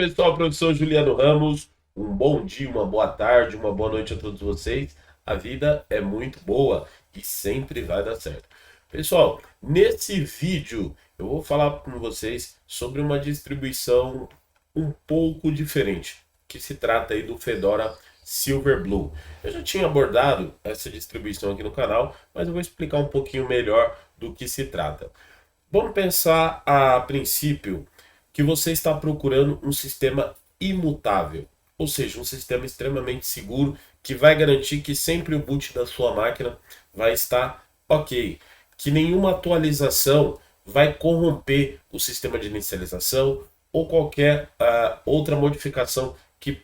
Pessoal, professor Juliano Ramos, um bom dia, uma boa tarde, uma boa noite a todos vocês. A vida é muito boa e sempre vai dar certo. Pessoal, nesse vídeo eu vou falar com vocês sobre uma distribuição um pouco diferente, que se trata aí do Fedora Silverblue. Eu já tinha abordado essa distribuição aqui no canal, mas eu vou explicar um pouquinho melhor do que se trata. Vamos pensar a princípio que você está procurando um sistema imutável, ou seja, um sistema extremamente seguro que vai garantir que sempre o boot da sua máquina vai estar ok, que nenhuma atualização vai corromper o sistema de inicialização ou qualquer outra modificação que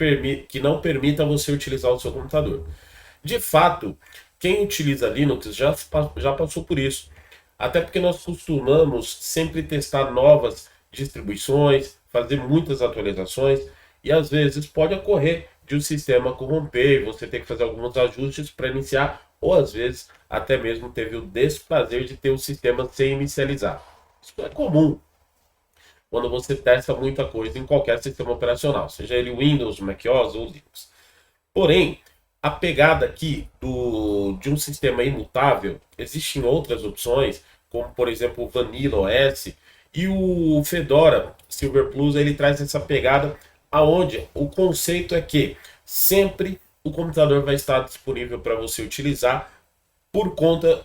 não permita você utilizar o seu computador. De fato, quem utiliza Linux já passou por isso. Até porque nós costumamos sempre testar novas distribuições, fazer muitas atualizações e às vezes pode ocorrer de um sistema corromper e você ter que fazer alguns ajustes para iniciar, ou às vezes até mesmo teve o desprazer de ter o sistema sem inicializar. Isso é comum quando você testa muita coisa em qualquer sistema operacional, seja ele Windows, macOS ou Linux. Porém, a pegada aqui de um sistema imutável, existem outras opções, como por exemplo o Vanilla OS, e o Fedora Silver Plus ele traz essa pegada aonde o conceito é que sempre o computador vai estar disponível para você utilizar por conta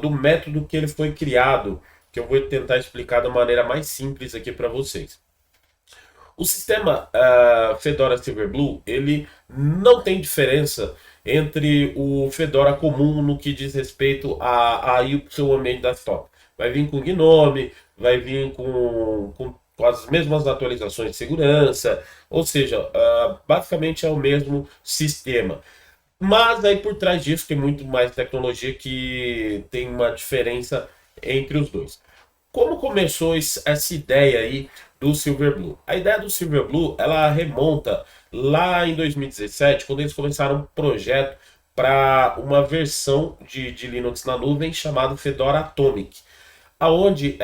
do método que ele foi criado, que eu vou tentar explicar da maneira mais simples aqui para vocês. O sistema Fedora Silverblue, ele não tem diferença entre o Fedora comum no que diz respeito a ir para o seu ambiente desktop. Vai vir com Gnome, vai vir com as mesmas atualizações de segurança, ou seja, basicamente é o mesmo sistema. Mas aí por trás disso tem muito mais tecnologia que tem uma diferença entre os dois. Como começou essa ideia aí do Silverblue? A ideia do Silverblue, ela remonta lá em 2017, quando eles começaram um projeto para uma versão de Linux na nuvem chamado Fedora Atomic, aonde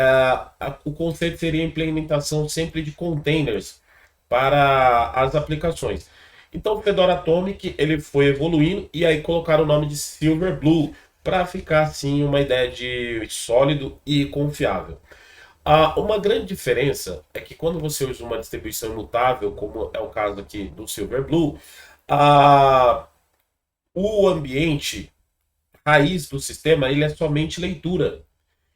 o conceito seria a implementação sempre de containers para as aplicações. Então o Fedora Atomic ele foi evoluindo e aí colocaram o nome de Silverblue para ficar assim uma ideia de sólido e confiável. Uma grande diferença é que quando você usa uma distribuição imutável, como é o caso aqui do Silverblue, a, o ambiente raiz do sistema ele é somente leitura.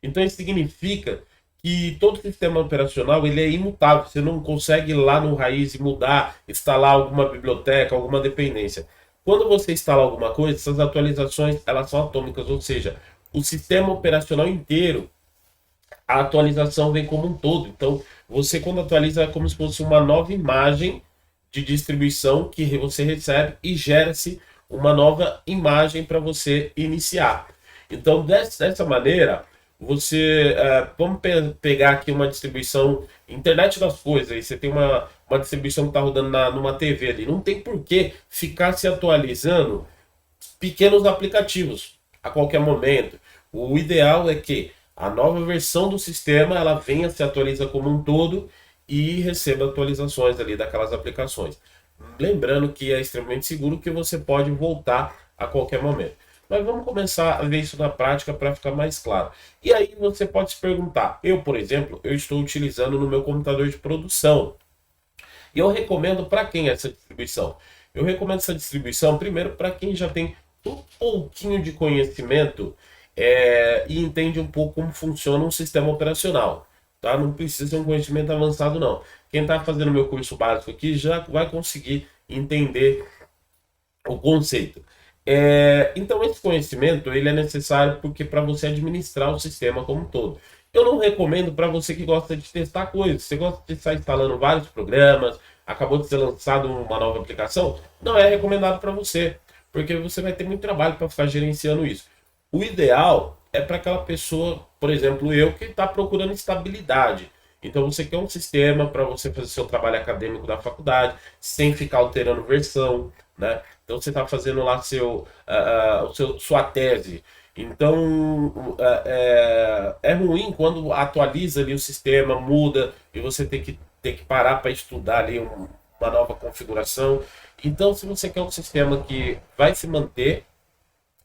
Então isso significa que todo sistema operacional ele é imutável. Você não consegue ir lá no raiz e mudar, instalar alguma biblioteca, alguma dependência. Quando você instala alguma coisa, essas atualizações elas são atômicas, ou seja, o sistema operacional inteiro, a atualização vem como um todo. Então, você quando atualiza é como se fosse uma nova imagem de distribuição que você recebe e gera-se uma nova imagem para você iniciar. Então, dessa maneira, vamos pegar aqui uma distribuição internet das coisas, aí você tem uma distribuição que está rodando numa TV ali, não tem por que ficar se atualizando pequenos aplicativos a qualquer momento. O ideal é que a nova versão do sistema ela venha, se atualiza como um todo e receba atualizações ali daquelas aplicações. Lembrando que é extremamente seguro que você pode voltar a qualquer momento. Mas vamos começar a ver isso na prática para ficar mais claro. E aí você pode se perguntar, eu, por exemplo, eu estou utilizando no meu computador de produção. E eu recomendo para quem essa distribuição? Eu recomendo essa distribuição primeiro para quem já tem um pouquinho de conhecimento e entende um pouco como funciona um sistema operacional. Tá? Não precisa ter um conhecimento avançado, não. Quem está fazendo meu curso básico aqui já vai conseguir entender o conceito. Então esse conhecimento ele é necessário porque para você administrar o sistema como um todo. Eu não recomendo para você que gosta de testar coisas. Você gosta de estar instalando vários programas, acabou de ser lançado uma nova aplicação, não é recomendado para você, porque você vai ter muito trabalho para ficar gerenciando isso. O ideal é para aquela pessoa, por exemplo, eu que está procurando estabilidade. Então você quer um sistema para você fazer seu trabalho acadêmico da faculdade, sem ficar alterando versão, né? Então você está fazendo lá sua tese. Então é ruim quando atualiza ali o sistema, muda e você tem que ter que parar para estudar ali uma nova configuração. Então, se você quer um sistema que vai se manter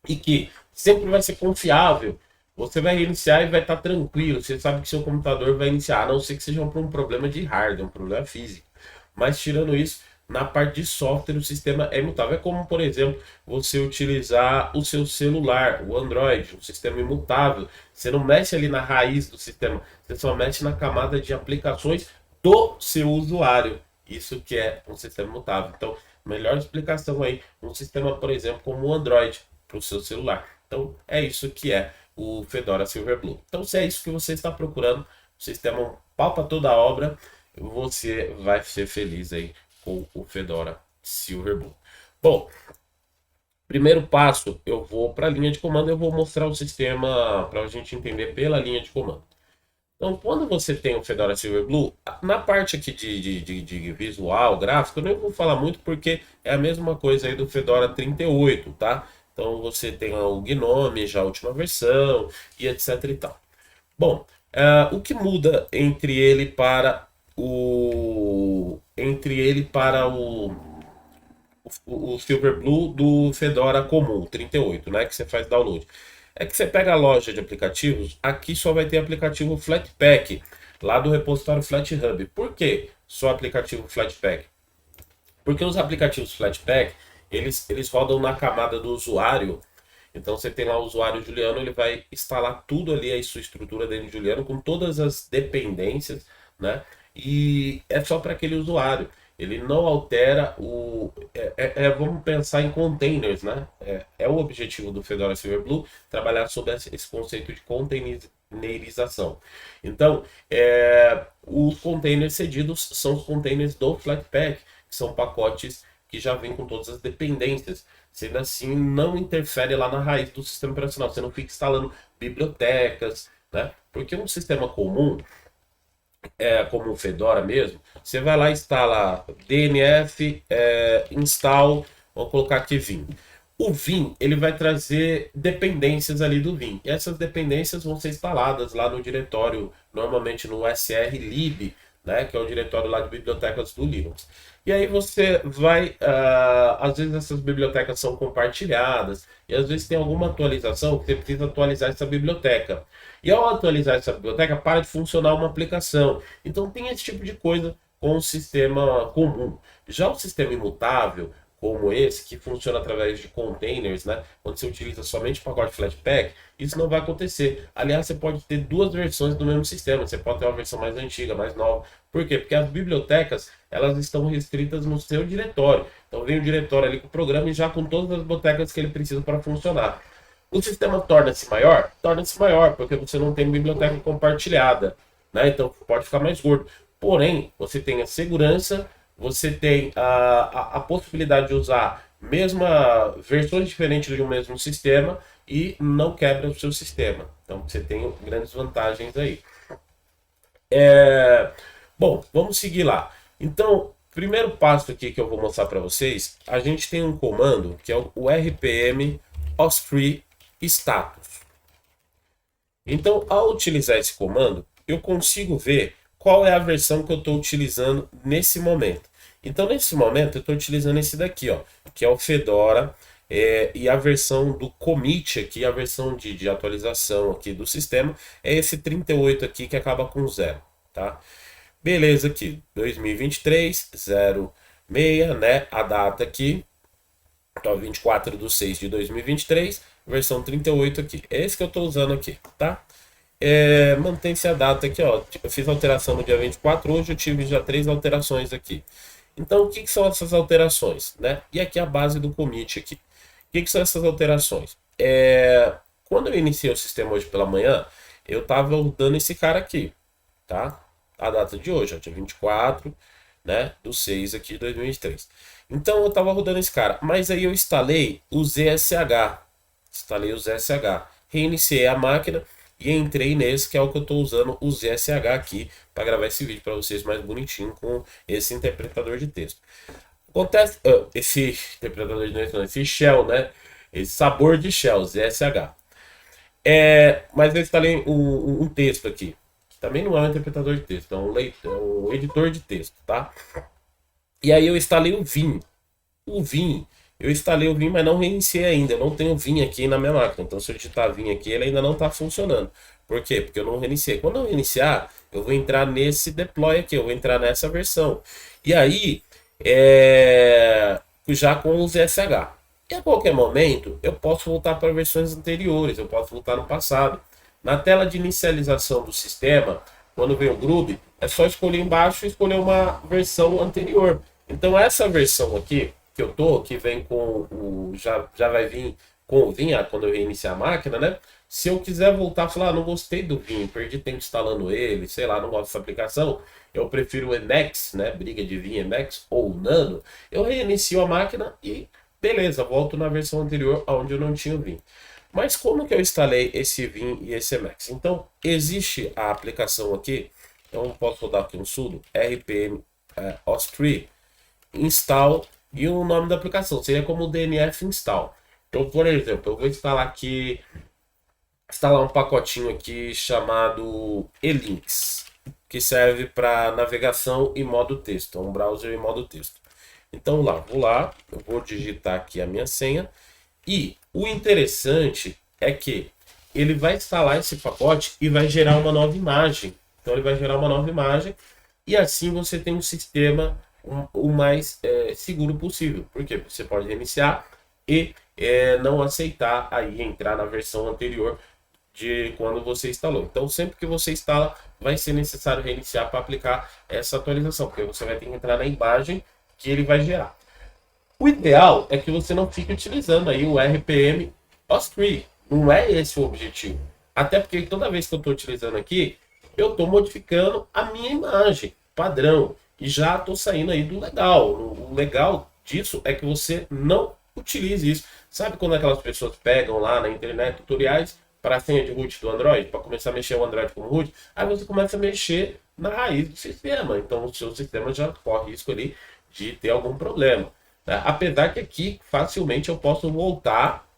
e que sempre vai ser confiável, você vai iniciar e vai estar tranquilo. Você sabe que seu computador vai iniciar, a não ser que seja por um problema de hardware, um problema físico. Mas tirando isso, na parte de software, o sistema é imutável. É como, por exemplo, você utilizar o seu celular, o Android, um sistema imutável. Você não mexe ali na raiz do sistema, você só mexe na camada de aplicações do seu usuário. Isso que é um sistema imutável. Então, melhor explicação aí, um sistema, por exemplo, como o Android para o seu celular. Então, é isso que é o Fedora Silverblue. Então, se é isso que você está procurando, o sistema um pau para toda a obra, você vai ser feliz aí com o Fedora Silverblue. Bom, primeiro passo, eu vou para a linha de comando, eu vou mostrar o sistema para a gente entender pela linha de comando. Então, quando você tem o Fedora Silverblue, na parte aqui de visual, gráfico, eu nem vou falar muito porque é a mesma coisa aí do Fedora 38, tá? Então, você tem o Gnome, já a última versão, e etc e tal. Bom, o que muda entre ele para o Silverblue do Fedora comum, 38, né, que você faz download? É que você pega a loja de aplicativos, aqui só vai ter aplicativo Flatpak, lá do repositório FlatHub. Por que só aplicativo Flatpak? Porque os aplicativos Flatpak, eles rodam na camada do usuário. Então você tem lá o usuário Juliano, ele vai instalar tudo ali, a sua estrutura dentro de Juliano, com todas as dependências, né? E é só para aquele usuário. Ele não altera o. Vamos pensar em containers, né? É o objetivo do Fedora Silverblue trabalhar sobre esse conceito de containerização. Então, os containers cedidos são os containers do Flatpak, que são pacotes que já vêm com todas as dependências. Sendo assim, não interfere lá na raiz do sistema operacional. Você não fica instalando bibliotecas, né? Porque um sistema comum, como o Fedora mesmo, você vai lá e instala DNF, install, vou colocar aqui Vim. O Vim, ele vai trazer dependências ali do Vim. E essas dependências vão ser instaladas lá no diretório, normalmente no srlib, né, que é o diretório lá de bibliotecas do Linux. E aí você vai, às vezes essas bibliotecas são compartilhadas, e às vezes tem alguma atualização que você precisa atualizar essa biblioteca. E ao atualizar essa biblioteca, para de funcionar uma aplicação. Então tem esse tipo de coisa com o sistema comum. Já o sistema imutável, como esse, que funciona através de containers, né? Quando você utiliza somente o pacote Flatpak, isso não vai acontecer. Aliás, você pode ter duas versões do mesmo sistema. Você pode ter uma versão mais antiga, mais nova. Por quê? Porque as bibliotecas, elas estão restritas no seu diretório. Então vem o diretório ali com o programa e já com todas as bibliotecas que ele precisa para funcionar. O sistema torna-se maior? Torna-se maior, porque você não tem biblioteca compartilhada, né? Então pode ficar mais gordo. Porém, você tem a segurança, você tem a possibilidade de usar mesma versões diferentes de um mesmo sistema e não quebra o seu sistema. Então você tem grandes vantagens aí. Bom, vamos seguir lá. Então, primeiro passo aqui que eu vou mostrar para vocês, a gente tem um comando que é o RPM OSTree status. Então, ao utilizar esse comando, eu consigo ver qual é a versão que eu estou utilizando nesse momento. Então, nesse momento, eu estou utilizando esse daqui, ó, que é o Fedora, e a versão do commit aqui, a versão de atualização aqui do sistema, é esse 38 aqui que acaba com 0, tá? Beleza aqui, 2023, 06, né, a data aqui, então 24/6/2023, versão 38 aqui. É esse que eu estou usando aqui, tá? Mantém-se a data aqui, ó. Eu fiz alteração no dia 24, hoje eu tive já 3 alterações aqui. Então, o que são essas alterações, né? E aqui a base do commit aqui. O que são essas alterações? Quando eu iniciei o sistema hoje pela manhã, eu estava dando esse cara aqui, tá? A data de hoje, ó, dia 24, né, do 6 aqui de 2023. Então eu estava rodando esse cara, mas aí eu instalei o ZSH, reiniciei a máquina e entrei nesse que é o que eu estou usando, o ZSH aqui, para gravar esse vídeo para vocês mais bonitinho com esse interpretador de texto. Acontece, esse interpretador de texto, não, esse shell, né, esse sabor de shell, ZSH. Mas eu instalei um texto aqui. Também não é um interpretador de texto, é um editor de texto, tá? E aí eu instalei o Vim. O Vim, eu instalei o Vim, mas não reiniciei ainda. Eu não tenho o Vim aqui na minha máquina. Então, se eu digitar Vim aqui, ele ainda não está funcionando. Por quê? Porque eu não reiniciei. Quando eu reiniciar, eu vou entrar nesse deploy aqui, eu vou entrar nessa versão. E aí, já com os SH. E a qualquer momento, eu posso voltar para versões anteriores, eu posso voltar no passado. Na tela de inicialização do sistema, quando vem o Groove, é só escolher embaixo e escolher uma versão anterior. Então essa versão aqui, que eu tô, que vem com o... Já vai vir com o Vim, quando eu reiniciar a máquina, né? Se eu quiser voltar e falar, não gostei do Vim, perdi tempo instalando ele, sei lá, não gosto dessa aplicação, eu prefiro o Emacs, né? Briga de Vim Emacs ou o Nano, eu reinicio a máquina e beleza, volto na versão anterior onde eu não tinha o Vim. Mas como que eu instalei esse Vim e esse Emacs? Então, existe a aplicação aqui, então posso rodar aqui um sudo, rpm ostr install e o nome da aplicação, seria como dnf install. Então, por exemplo, eu vou instalar um pacotinho aqui chamado elinks, que serve para navegação em modo texto, é um browser em modo texto. Então vou lá, eu vou digitar aqui a minha senha e o interessante é que ele vai instalar esse pacote e vai gerar uma nova imagem. Então ele vai gerar uma nova imagem e assim você tem um sistema o mais seguro possível. Porque você pode reiniciar e não aceitar aí entrar na versão anterior de quando você instalou. Então sempre que você instala, vai ser necessário reiniciar para aplicar essa atualização, porque você vai ter que entrar na imagem que ele vai gerar. O ideal é que você não fique utilizando aí o RPM ostr. Não é esse o objetivo. Até porque toda vez que eu estou utilizando aqui, eu estou modificando a minha imagem padrão. E já estou saindo aí do legal. O legal disso é que você não utilize isso. Sabe quando aquelas pessoas pegam lá na internet tutoriais para a senha de root do Android, para começar a mexer o Android como root? Aí você começa a mexer na raiz do sistema. Então o seu sistema já corre risco ali de ter algum problema. Apesar que aqui facilmente eu posso voltar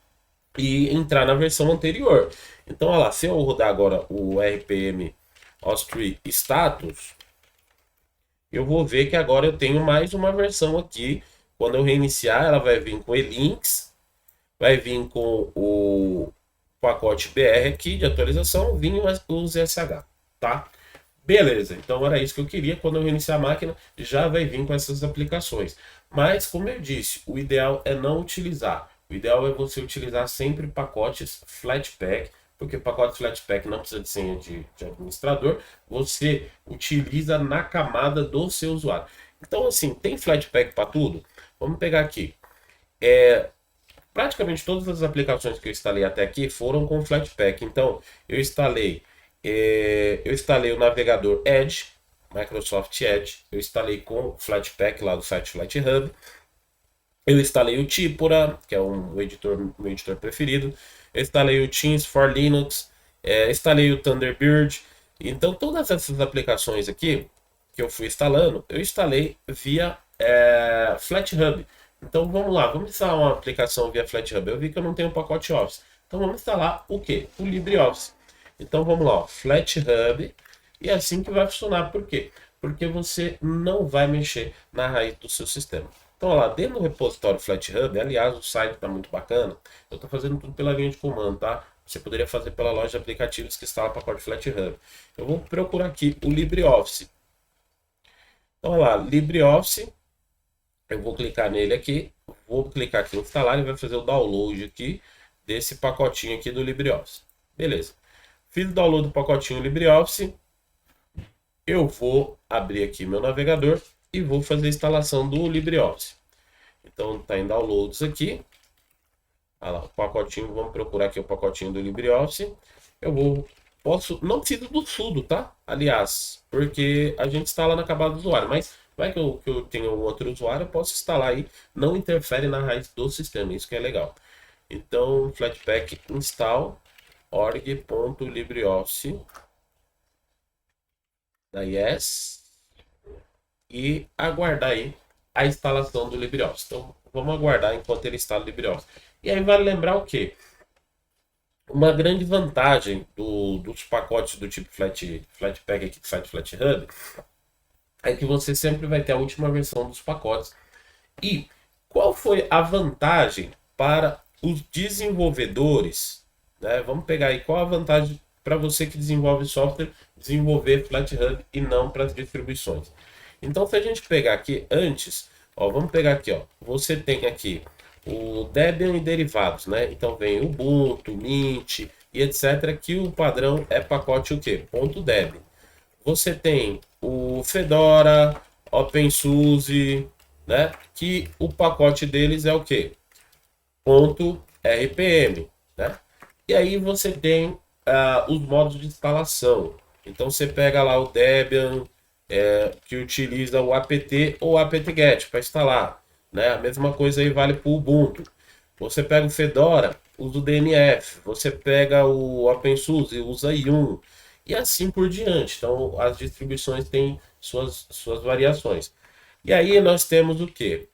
e entrar na versão anterior. Então, olha lá, se eu rodar agora o RPM ostr status, eu vou ver que agora eu tenho mais uma versão aqui. Quando eu reiniciar, ela vai vir com elinks, vai vir com o pacote BR aqui de atualização, vinho os SH, tá? Beleza, então era isso que eu queria. Quando eu reiniciar a máquina, já vai vir com essas aplicações. Mas, como eu disse, o ideal é não utilizar. O ideal é você utilizar sempre pacotes Flatpak, porque pacote Flatpak não precisa de senha de administrador. Você utiliza na camada do seu usuário. Então, assim, tem Flatpak para tudo? Vamos pegar aqui. Praticamente todas as aplicações que eu instalei até aqui foram com Flatpak. Então, eu instalei o navegador Edge, Microsoft Edge. Eu instalei com Flatpak lá do site FlatHub. Eu instalei o Typora, que é meu editor preferido. Eu instalei o Teams for Linux. Instalei o Thunderbird. Então, todas essas aplicações aqui que eu fui instalando, eu instalei via FlatHub. Então, vamos lá. Vamos instalar uma aplicação via FlatHub. Eu vi que eu não tenho um pacote Office. Então, vamos instalar o quê? O LibreOffice. Então, vamos lá. Ó, FlatHub. E é assim que vai funcionar. Por quê? Porque você não vai mexer na raiz do seu sistema. Então, olha lá, dentro do repositório FlatHub, aliás, o site está muito bacana. Eu estou fazendo tudo pela linha de comando, tá? Você poderia fazer pela loja de aplicativos que instala o pacote FlatHub. Eu vou procurar aqui o LibreOffice. Então, olha lá, LibreOffice. Eu vou clicar nele aqui. Vou clicar aqui em instalar e vai fazer o download aqui desse pacotinho aqui do LibreOffice. Beleza. Fiz o download do pacotinho LibreOffice. Eu vou abrir aqui meu navegador e vou fazer a instalação do LibreOffice. Então está em downloads aqui. Olha lá, o pacotinho, vamos procurar aqui o pacotinho do LibreOffice. Não preciso do sudo, tá? Aliás, porque a gente instala na camada do usuário, mas vai que eu tenho um outro usuário, eu posso instalar aí, não interfere na raiz do sistema, isso que é legal. Então, Flatpak install org.libreoffice da yes e aguardar aí a instalação do LibreOffice. Então, vamos aguardar enquanto ele instala o LibreOffice. E aí vale lembrar o quê? Uma grande vantagem dos pacotes do tipo Flatpak aqui do site FlatHub é que você sempre vai ter a última versão dos pacotes. E qual foi a vantagem para os desenvolvedores? Né? Vamos pegar aí qual a vantagem para você que desenvolve software desenvolver FlatHub e não para as distribuições. Então, se a gente pegar aqui antes, ó, vamos pegar aqui, ó, você tem aqui o Debian e derivados, né? Então vem Ubuntu, Mint e etc. Que o padrão é pacote o quê? .deb. Você tem o Fedora, OpenSUSE, né? Que o pacote deles é o quê? .rpm, né? E aí você tem os modos de instalação. Então você pega lá o Debian, que utiliza o apt ou apt-get para instalar, né? A mesma coisa aí vale para o Ubuntu. Você pega o Fedora, usa o DNF. Você pega o OpenSUSE, usa Yum. E assim por diante. Então as distribuições têm suas variações. E aí nós temos o que?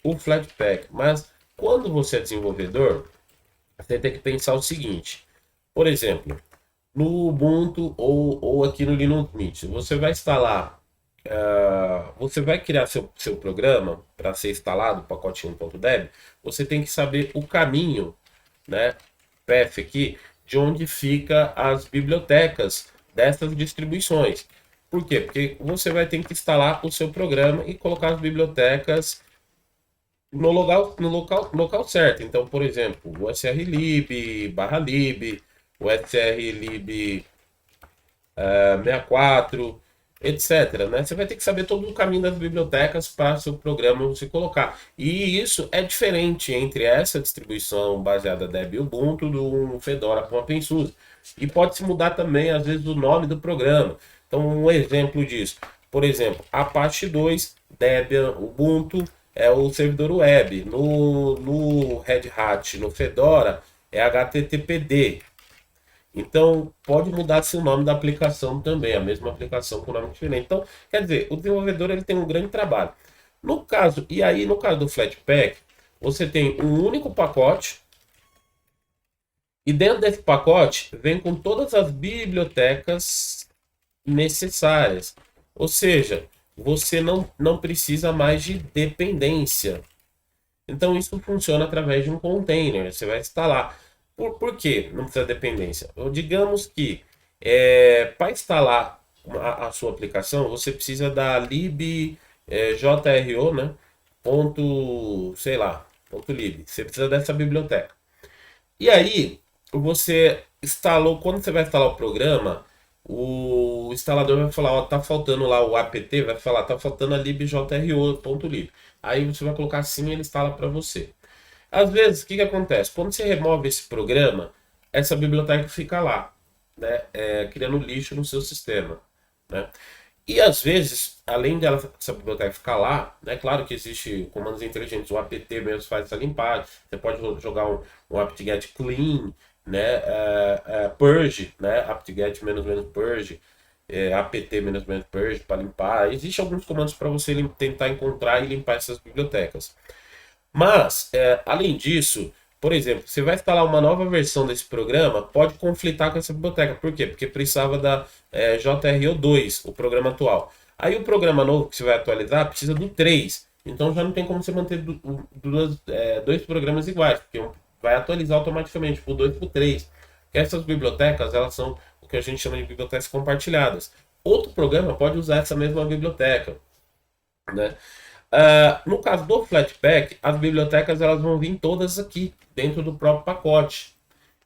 O Flatpak. Mas quando você é desenvolvedor, você tem que pensar o seguinte. Por exemplo, no Ubuntu ou aqui no Linux Mint, você vai instalar, você vai criar seu programa para ser instalado, o pacote 1.deb, você tem que saber o caminho, né, path aqui, de onde fica as bibliotecas dessas distribuições. Por quê? Porque você vai ter que instalar o seu programa e colocar as bibliotecas no local certo. Então, por exemplo, o srlib, barra lib, o srlib 64, etc. Né? Você vai ter que saber todo o caminho das bibliotecas para seu programa se colocar. E isso é diferente entre essa distribuição baseada Debian Ubuntu do Fedora com a OpenSUSE. E pode se mudar também, às vezes, o nome do programa. Então, um exemplo disso. Por exemplo, Apache 2, Debian Ubuntu é o servidor web. No Red Hat, no Fedora, é HTTPD. Então, pode mudar seu nome da aplicação também, a mesma aplicação com nome diferente. Então, quer dizer, o desenvolvedor ele tem um grande trabalho. No caso, e aí no caso do Flatpak, você tem um único pacote e dentro desse pacote vem com todas as bibliotecas necessárias. Ou seja, você não precisa mais de dependência. Então isso funciona através de um container. Você vai instalar. Por quê? Não precisa de dependência. Digamos que para instalar a sua aplicação, você precisa da lib jro, né? Ponto, sei lá, ponto lib. Você precisa dessa biblioteca. E aí, você instalou, quando você vai instalar o programa, o instalador vai falar, ó, tá faltando lá o apt, vai falar, tá faltando a libjro.lib. Aí você vai colocar assim e ele instala para você. Às vezes, o que que acontece? Quando você remove esse programa, essa biblioteca fica lá, né? Criando lixo no seu sistema, né? E às vezes, além dela, essa biblioteca ficar lá, né? Claro que existe comandos inteligentes, o apt mesmo faz essa limpagem. Você pode jogar um apt-get clean, né? Purge, né? Apt-get menos menos purge, apt menos menos purge para limpar. Existem alguns comandos para você tentar encontrar e limpar essas bibliotecas. Mas, além disso, por exemplo, você vai instalar uma nova versão desse programa, pode conflitar com essa biblioteca. Por quê? Porque precisava da JRO2, o programa atual. Aí o programa novo que você vai atualizar precisa do 3. Então já não tem como você manter dois programas iguais, porque vai atualizar automaticamente por 2 por 3. Porque essas bibliotecas, elas são o que a gente chama de bibliotecas compartilhadas. Outro programa pode usar essa mesma biblioteca, né? No caso do Flatpak, as bibliotecas elas vão vir todas aqui, dentro do próprio pacote.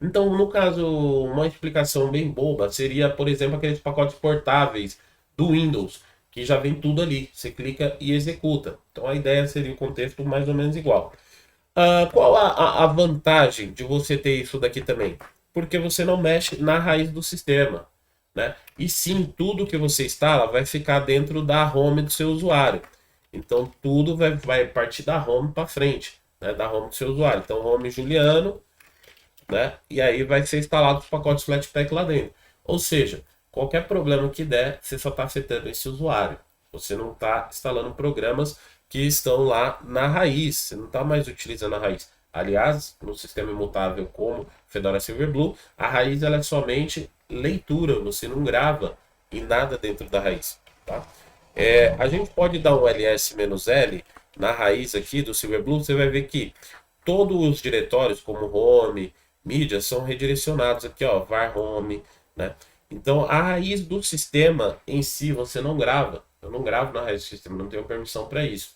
Então, no caso, uma explicação bem boba seria, por exemplo, aqueles pacotes portáveis do Windows, que já vem tudo ali. Você clica e executa. Então, a ideia seria o contexto mais ou menos igual. Qual a vantagem de você ter isso daqui também? Porque você não mexe na raiz do sistema, né? E sim, tudo que você instala vai ficar dentro da home do seu usuário. Então, tudo vai partir da home para frente, né? Da home do seu usuário. Então, home Juliano, né? E aí vai ser instalado os pacotes Flatpak lá dentro. Ou seja, qualquer problema que der, você só está afetando esse usuário. Você não está instalando programas que estão lá na raiz. Você não está mais utilizando a raiz. Aliás, no sistema imutável como Fedora Silverblue, a raiz ela é somente leitura, você não grava em nada dentro da raiz, tá? A gente pode dar um ls-l na raiz aqui do Silverblue, você vai ver que todos os diretórios, como home, mídia, são redirecionados aqui, ó, var home, né? Então, a raiz do sistema em si, você não grava. Eu não gravo na raiz do sistema, não tenho permissão para isso.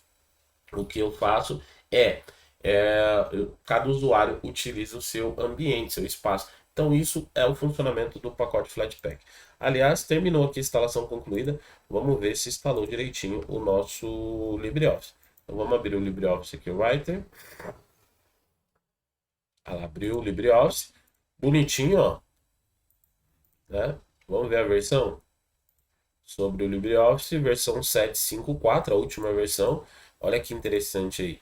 O que eu faço cada usuário utiliza o seu ambiente, seu espaço. Então, isso é o funcionamento do pacote Flatpak. Aliás, terminou aqui a instalação concluída. Vamos ver se instalou direitinho o nosso LibreOffice. Então, vamos abrir o LibreOffice aqui, o Writer. Ela abriu o LibreOffice. Bonitinho, ó. Né? Vamos ver a versão sobre o LibreOffice, versão 7.5.4, a última versão. Olha que interessante aí,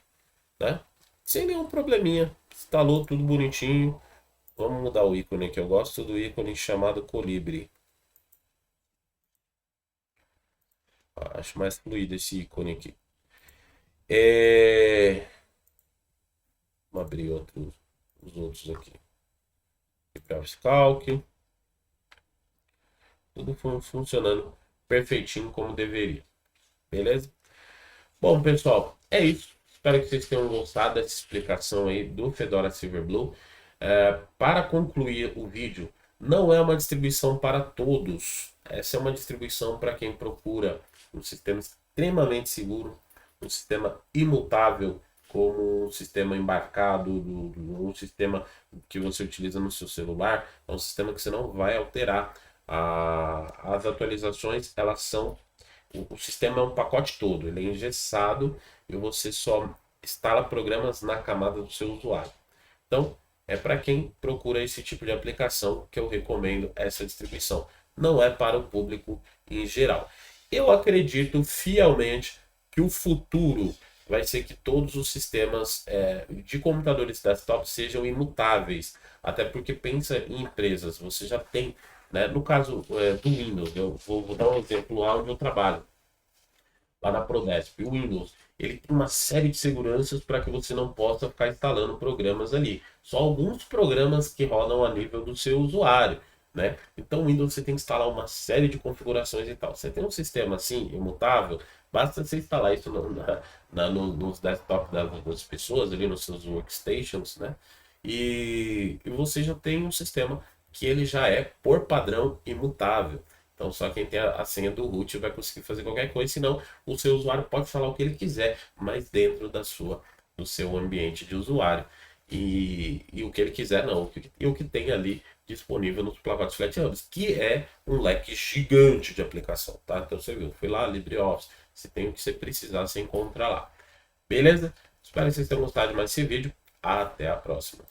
né? Sem nenhum probleminha. Instalou tudo bonitinho. Vamos mudar o ícone aqui. Eu gosto do ícone chamado Colibri. Acho mais fluido esse ícone aqui. Vamos abrir os outros aqui. LibreOffice Calc. Tudo funcionando perfeitinho como deveria. Beleza? Bom, pessoal, é isso. Espero que vocês tenham gostado dessa explicação aí do Fedora Silverblue. Para concluir o vídeo, não é uma distribuição para todos. Essa é uma distribuição para quem procura um sistema extremamente seguro, um sistema imutável, como um sistema embarcado, um sistema que você utiliza no seu celular. É um sistema que você não vai alterar. As atualizações, elas são o sistema é um pacote todo, ele é engessado e você só instala programas na camada do seu usuário. Então, é para quem procura esse tipo de aplicação que eu recomendo essa distribuição. Não é para o público em geral. Eu acredito fielmente que o futuro vai ser que todos os sistemas de computadores desktop sejam imutáveis. Até porque pensa em empresas, você já tem, né? No caso do Windows, eu vou dar um exemplo lá onde eu trabalho, lá na Prodesp. O Windows, ele tem uma série de seguranças para que você não possa ficar instalando programas ali. Só alguns programas que rodam a nível do seu usuário, né? Então, o Windows você tem que instalar uma série de configurações e tal. Você tem um sistema assim, imutável, basta você instalar isso nos desktops das pessoas, ali nos seus workstations, né? E você já tem um sistema que ele já é, por padrão, imutável. Então, só quem tem a senha do root vai conseguir fazer qualquer coisa, senão o seu usuário pode falar o que ele quiser, mas dentro do seu ambiente de usuário. E o que ele quiser, não. E o que tem ali disponível nos pacotes FlatHubs, que é um leque gigante de aplicação, tá? Então, você viu, foi lá, LibreOffice, se tem o que você precisar, você encontra lá. Beleza? Espero que vocês tenham gostado de mais esse vídeo. Até a próxima.